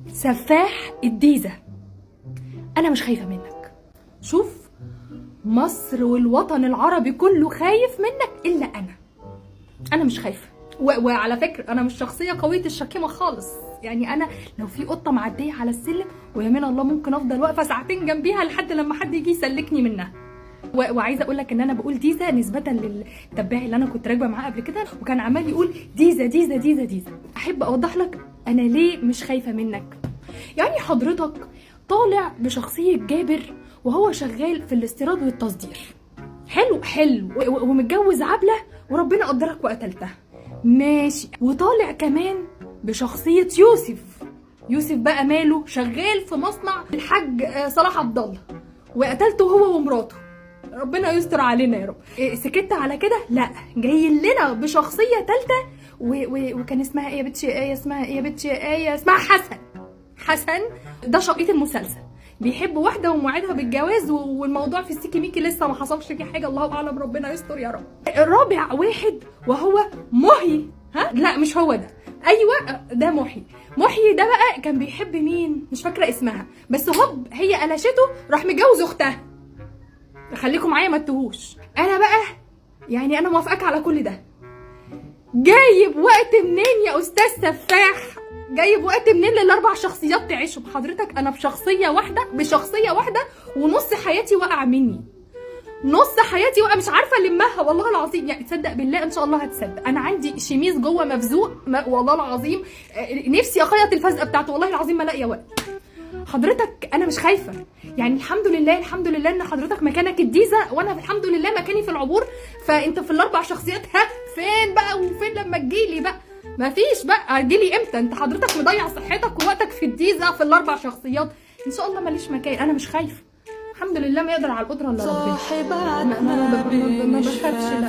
سفاح الديزة، انا مش خايفة منك. شوف، مصر والوطن العربي كله خايف منك الا انا مش خايفة. وعلى فكرة انا مش شخصية قوية الشكيمة خالص، يعني انا لو في قطة معدية على السلم ويمين الله ممكن افضل واقفة ساعتين جنبيها لحد لما حد يجي يسلكني منها. وعايزه اقول لك ان انا بقول ديزا نسبه للتباعي اللي انا كنت راكبه معاه قبل كده، وكان عمال يقول ديزا ديزا ديزا ديزا. احب اوضح لك انا ليه مش خايفه منك. يعني حضرتك طالع بشخصيه جابر وهو شغال في الاستيراد والتصدير، حلو ومتجوز عبله وربنا قدرك وقتلتها، ماشي. وطالع كمان بشخصيه يوسف بقى ماله شغال في مصنع الحاج صلاح عبد الله وقتلته هو ومراته، ربنا يستر علينا يا رب. سكت على كده؟ لا، جاي لنا بشخصيه ثالثه وكان اسمها ايه يا بنتي؟ اسمها حسن. ده شقيط المسلسل، بيحب واحده وموعدها بالجواز والموضوع في السيكي ميكي لسه ما حصلش فيه حاجه، الله اعلم، ربنا يستر يا رب. الرابع واحد وهو محي. لا مش هو ده، ايوه ده محي ده بقى كان بيحب مين مش فاكره اسمها، بس هوب هي قلشته راح متجوز اختها. خليكم معايا ما تتوهوش. انا بقى يعني انا موافقاك على كل ده. جايب وقت منين يا استاذ سفاح؟ جايب وقت منين للاربع شخصيات تعيشوا بحضرتك؟ انا بشخصيه واحده ونص حياتي وقع مني، نص حياتي وقع مش عارفه المها والله العظيم. يعني تصدق بالله ان شاء الله هتصدق، انا عندي شميز جوه مفزوق والله العظيم، نفسي اخيط الفزقه بتاعته والله العظيم ما لاقيه وقت. حضرتك انا مش خايفه، يعني الحمد لله ان حضرتك مكانك الديزه وانا الحمد لله مكاني في العبور، فانت في الاربع شخصيات فين بقى وفين لما تجيلي بقى؟ مفيش بقى، هتجيلي امتى؟ انت حضرتك مضيع صحتك ووقتك في الديزه في الاربع شخصيات، ان شاء الله ماليش مكان، انا مش خايفه الحمد لله، ما يقدر على القدره الا ربنا. ما بخافش لا.